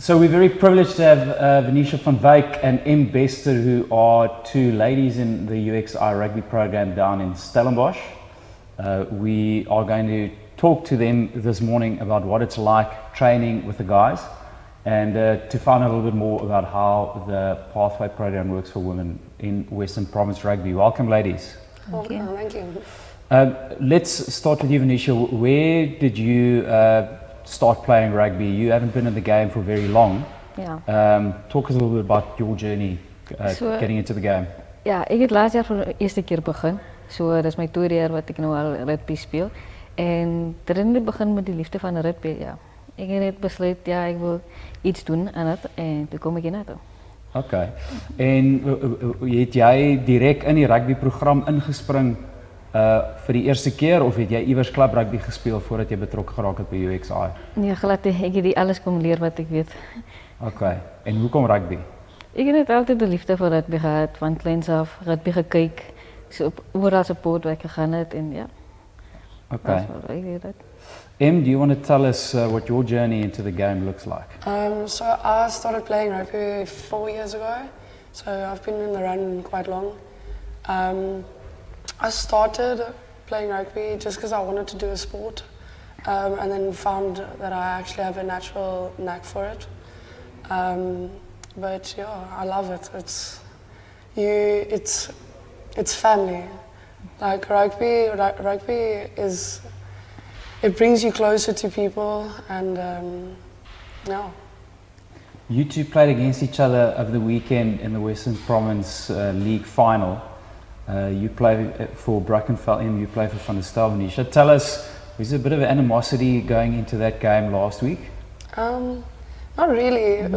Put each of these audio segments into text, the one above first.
So we're very privileged to have Vin-Isha van Wyk and M. Bester, who are two ladies in the UXi Rugby Programme down in Stellenbosch. We are going to talk to them this morning about what it's like training with the guys and to find out a little bit more about how the Pathway Programme works for women in Western Province Rugby. Welcome, ladies. Thank you. Thank you. Let's start with you, Vin-Isha. Where did you start playing rugby? You haven't been in the game for very long. Ja. Talk us a little bit about your journey getting into the game. Ja, ik het laatst jaar voor de eerste keer begin. Dat is mijn tweede jaar wat ik nu al rugby speel. En erin begin met die liefde van de rugby. Ja. Ik heb net besloten, ja, ik wil iets doen aan het en toen kom ik hier naartoe. Oké. En het jij direct in die rugbyprogram ingespring vir die eerste keer of het jy iewers club rugby gespeel voordat jy betrokke geraak het by UXi? Nee, glad ek het alles kom leer wat ek weet. Oké. En hoekom rugby? Ik heb net altijd de liefde voor rugby gehad, van kleins af, rugby gekeken, so op overal support waar ik gegaan heb en ja. Okay. Ik weet het. Em, do you want to tell us what your journey into the game looks like? So I started playing rugby 4 years ago. So I've been in the run quite long. I started playing rugby just because I wanted to do a sport, and then found that I actually have a natural knack for it. But yeah, I love it. It's family. Like rugby is. It brings you closer to people, and yeah. You two played against each other over the weekend in the Western Province League final. You play for Brackenfell and you play for Van der Stel. Vin-Isha, tell us, was there a bit of animosity going into that game last week? Not really.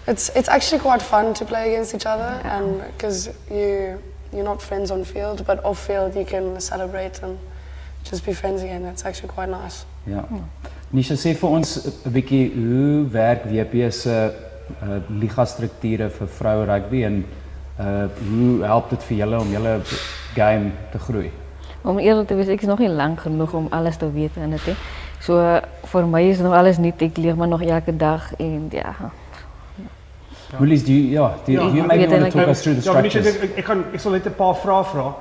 It's actually quite fun to play against each other, and because you're not friends on field, but off field you can celebrate and just be friends again. That's actually quite nice. Ja. Vin-Isha, sê vir ons 'n bietjie hoe werk WP se liga strukture vir vroue rugby en hoe helpt dit vir julle om julle game te groei? Om eerlijk te wezen, ik is nog niet lang genoeg om alles te weten en het. Voor mij is nog alles niet. Ik leer me nog elke dag en ja. Willies, do you maybe want to talk us through the structures? Ik zal net een paar vragen vragen.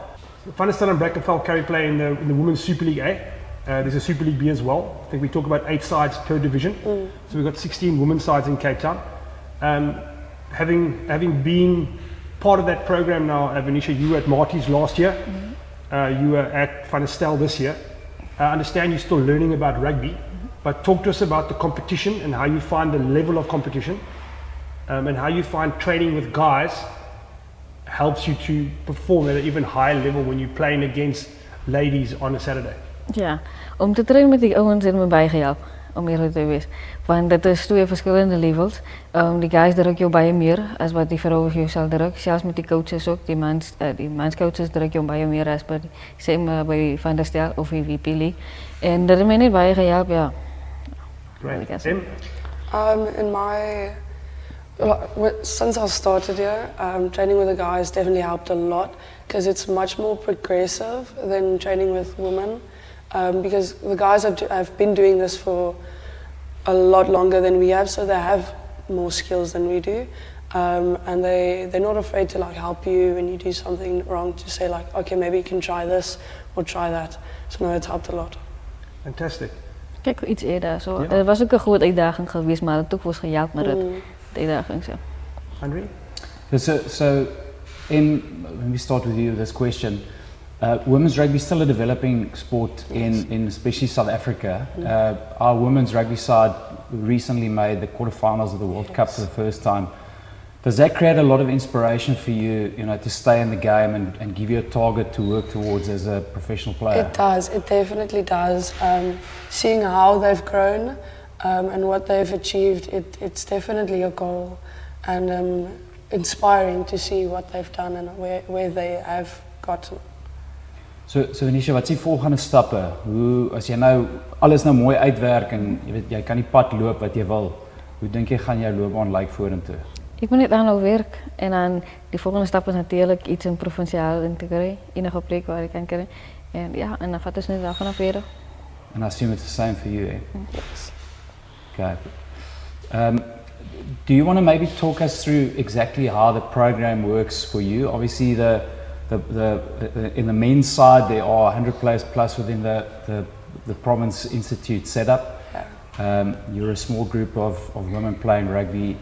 Van der Stel and Brackenfell carry play in the Women's Super League A. There's a Super League B as well. I think we talk about 8 sides per division. So we've got 16 women's sides in Cape Town. Having been part of that program now, Vin-Isha, you were at Marty's last year. You were at Van der Stel this year. I understand you're still learning about rugby, but talk to us about the competition and how you find the level of competition, and how you find training with guys helps you to perform at an even higher level when you're playing against ladies on a Saturday. Ja, om te trainen met die ouwens heeft me bijgeholpen, om eerlijk te wezen. Want dat is 2 verschillende levels. Die guys druk jou baie meer as wat die vrouwen jou sal druk. Zelfs met die coaches ook, die manscoaches druk jou baie meer as bij Van der Stel of in VP League. En dat heeft mij niet baie geholpen, ja. Great. Since I started here, training with the guys definitely helped a lot because it's much more progressive than training with women. Because the guys have been doing this for a lot longer than we have, so they have more skills than we do, and they're not afraid to like help you when you do something wrong, to say like, okay, maybe you can try this or try that. So no, it's helped a lot. Fantastic. Kijk, iets eerder zo. Ja. Het was ook een goede uitdaging geweest, maar het ook was gejaagd met de uitdaging zo. Henry? So when we start with you with this question, women's rugby is still a developing sport in especially South Africa. Our women's rugby side recently made the quarterfinals of the World Cup for the first time. Does that create a lot of inspiration for you, to stay in the game and give you a target to work towards as a professional player? It does, it definitely does. Seeing how they've grown and what they've achieved, it's definitely a goal, and inspiring to see what they've done and where they have gotten. So Vin-Isha, wat is die volgende stappe? As jy nou alles nou mooi uitwerk en jy kan die pad loop wat jy wil, hoe dink jy gaan jou loopbaan lyk vorentoe? Ik ben net aan het werk en dan die volgende stap is natuurlijk iets in provinciaal in te krijgen, enige plek waar ik kan krijgen. En ja, en dan gaat het net af vanaf verder. And I assume it's the same for you, eh? Yes. Okay. Do you want to maybe talk us through exactly how the program works for you? Obviously, in the men's side, there are 100 players plus within the Province Institute setup. You're a small group of women playing rugby.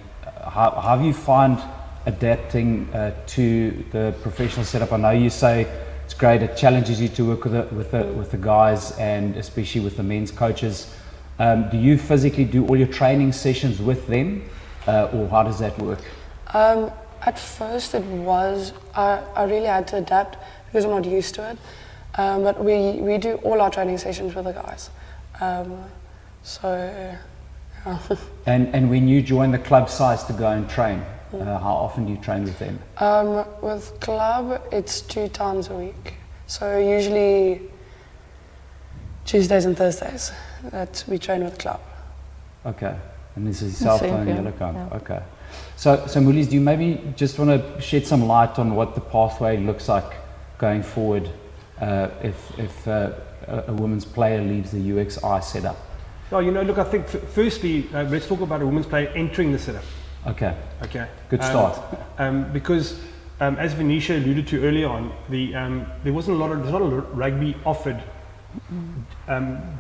How have you found adapting to the professional setup? I know you say it's great, it challenges you to work with the guys and especially with the men's coaches. Do you physically do all your training sessions with them, or how does that work? At first it was, I really had to adapt because I'm not used to it. But we do all our training sessions with the guys. And when you join the club size to go and train, how often do you train with them? With club, it's 2 times a week. So usually Tuesdays and Thursdays that we train with club. Okay, and this is South Same and here, Yellowcombe. yeah. Okay. So Moolies, do you maybe just want to shed some light on what the pathway looks like going forward if a women's player leaves the UXi setup? Oh, look, I think firstly, let's talk about a women's player entering the setup. Okay. Okay. Good start. Because as Vin-Isha alluded to earlier on, there's not a lot of rugby offered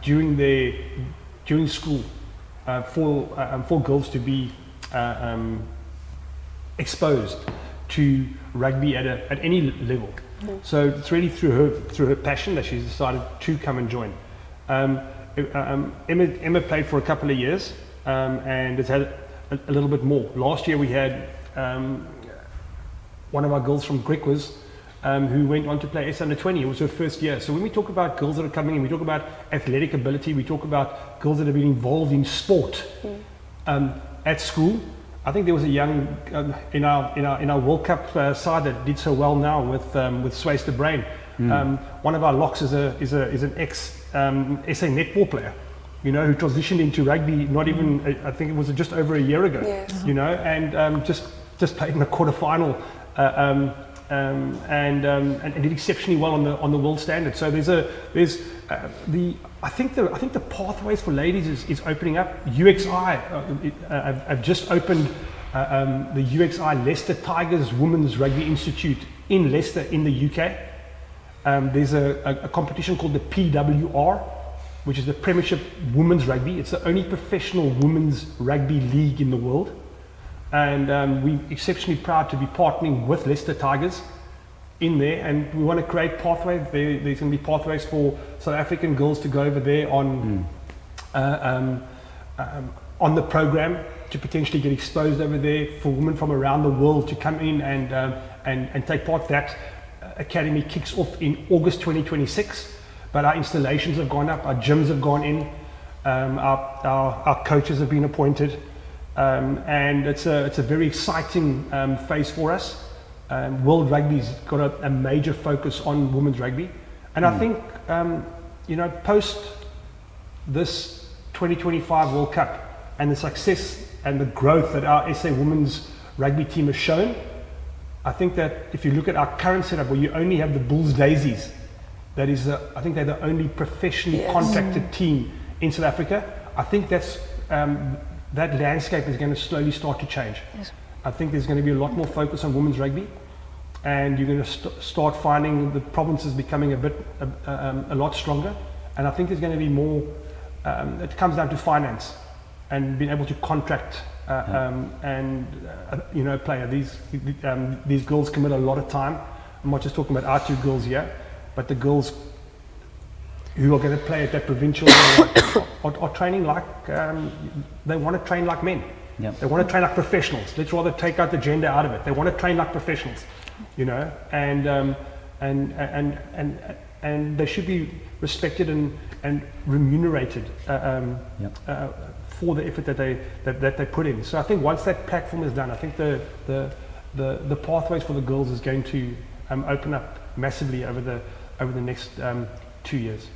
during school for girls to be exposed to rugby at any level. So it's really through her passion that she's decided to come and join. Emma played for a couple of years and has had a little bit more. Last year we had one of our girls from Griquas who went on to play S under 20. It was her first year. So when we talk about girls that are coming in, we talk about athletic ability, we talk about girls that have been involved in sport at school. I think there was a young in our World Cup side that did so well now with Sways de Brain. One of our locks is an ex SA netball player, who transitioned into rugby. Not even I think it was just over a year ago. Yes. And just played in a quarterfinal and did exceptionally well on the world standard. So I think the pathways for ladies is opening up. UXi I've just opened the UXi Leicester Tigers Women's Rugby Institute in Leicester in the UK. There's a competition called the PWR, which is the Premiership Women's Rugby. It's the only professional women's rugby league in the world. And we're exceptionally proud to be partnering with Leicester Tigers in there, and we want to create pathways. There's going to be pathways for South African girls to go over there on the program to potentially get exposed over there, for women from around the world to come in and take part. That academy kicks off in August 2026, but our installations have gone up, our gyms have gone in, our coaches have been appointed, and it's a very exciting phase for us. World Rugby's got a major focus on women's rugby, and I think post this 2025 World Cup and the success and the growth that our SA women's rugby team has shown, I think that if you look at our current setup where you only have the Bulls Daisies, that is I think they're the only professionally contracted team in South Africa. I think that's that landscape is going to slowly start to change. Yes. I think there's going to be a lot more focus on women's rugby, and you're going to start finding the provinces becoming a lot stronger. And I think there's going to be more. It comes down to finance and being able to contract a player. These girls commit a lot of time. I'm not just talking about our 2 girls here, but the girls who are going to play at that provincial level are training like they want to train like men. Yep. They want to train like professionals. Let's rather take out the gender out of it. They want to train like professionals, and they should be respected and remunerated for the effort that they put in. So I think once that platform is done, I think the pathways for the girls is going to open up massively over the next 2 years.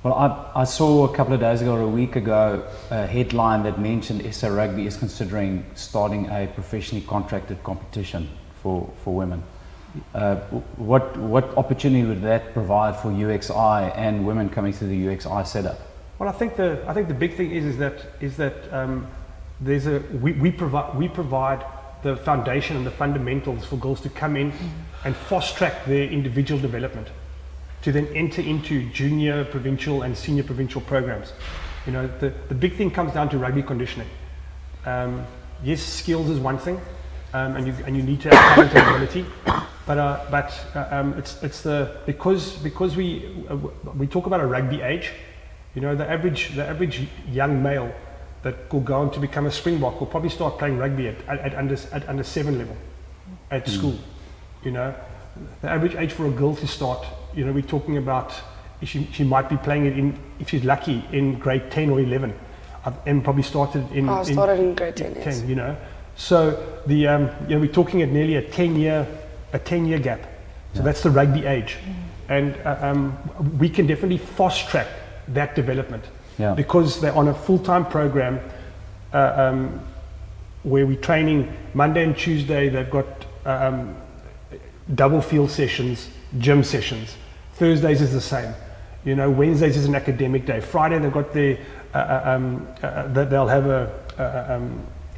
Well, I saw a couple of days ago or a week ago a headline that mentioned SA Rugby is considering starting a professionally contracted competition for women. What opportunity would that provide for UXi and women coming to the UXi setup? Well, I think the big thing is that we provide the foundation and the fundamentals for girls to come in and fast track their individual development, to then enter into junior provincial and senior provincial programs. You know, the big thing comes down to rugby conditioning. Yes, skills is one thing, and you need to have talent and ability, but it's the because we talk about a rugby age. You know, the average young male that will go on to become a Springbok will probably start playing rugby at under 7 level at school. You know, the average age for a girl to start, you know, we're talking about she might be playing it in, if she's lucky, in grade 10 or 11, and probably started in. I started in grade 10. 10, Yes. you know, so the you know, we're talking at nearly a 10-year gap. So that's the rugby age, and we can definitely fast track that development. Yeah. Because they're on a full-time program where we're training Monday and Tuesday. They've got double field sessions, gym sessions. Thursdays is the same. You know, Wednesdays is an academic day. Friday they've got their they'll have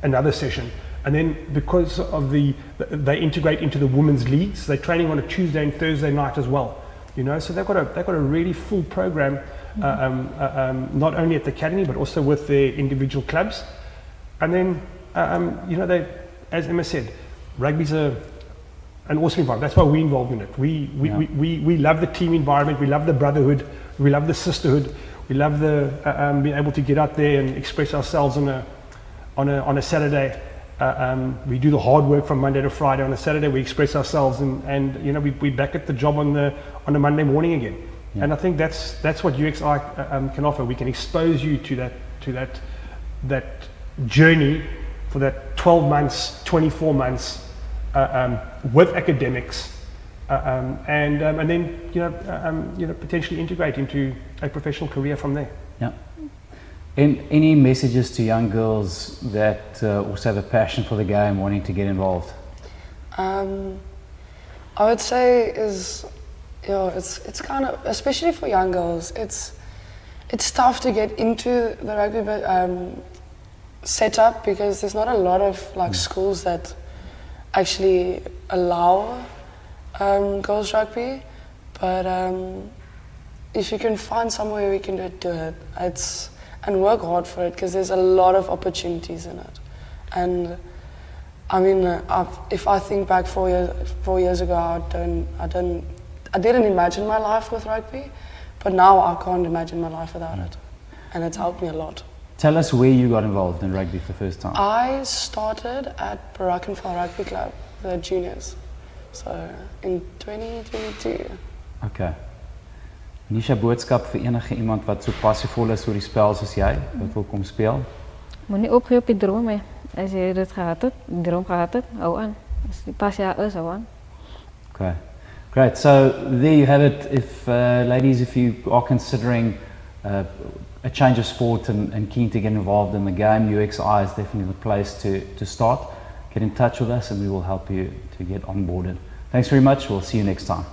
another session. And then because of they integrate into the women's leagues, they're training on a Tuesday and Thursday night as well. You know, so they've got a really full program. Not only at the academy but also with their individual clubs, and then you know, they, as Emma said, rugby's an awesome environment. That's why we're involved in it. We love the team environment. We love the brotherhood. We love the sisterhood. We love the being able to get out there and express ourselves on a Saturday. We do the hard work from Monday to Friday. On a Saturday we express ourselves, and you know, we're back at the job on a Monday morning again. Yeah. And I think that's what UXi can offer. We can expose you to that journey for that 12 months, 24 months with academics, and then you know, potentially integrate into a professional career from there. Yeah. And any messages to young girls that also have a passion for the game, wanting to get involved? I would say is, you know, it's kind of, especially for young girls, it's tough to get into the rugby setup because there's not a lot of like schools that actually allow girls rugby. But if you can find somewhere where you can do it, and work hard for it, because there's a lot of opportunities in it. And I mean, if I think back 4 years ago, I didn't imagine my life with rugby, but now I can't imagine my life without it, and it's helped me a lot. Tell us where you got involved in rugby for the first time. I started at Barrakenville Rugby Club, the juniors, so in 2022. Okay. Vin-Isha, boodskap vir enige iemand wat so passievol is oor die spel soos jy, wat wil kom speel? Moenie opgee op die droom hè. As jy dit gehad het, die droom gehad het, hou aan. As die passie is, hou aan. Okay. Great. So there you have it. If ladies, if you are considering a change of sport and keen to get involved in the game, UXi is definitely the place to start. Get in touch with us and we will help you to get onboarded. Thanks very much. We'll see you next time.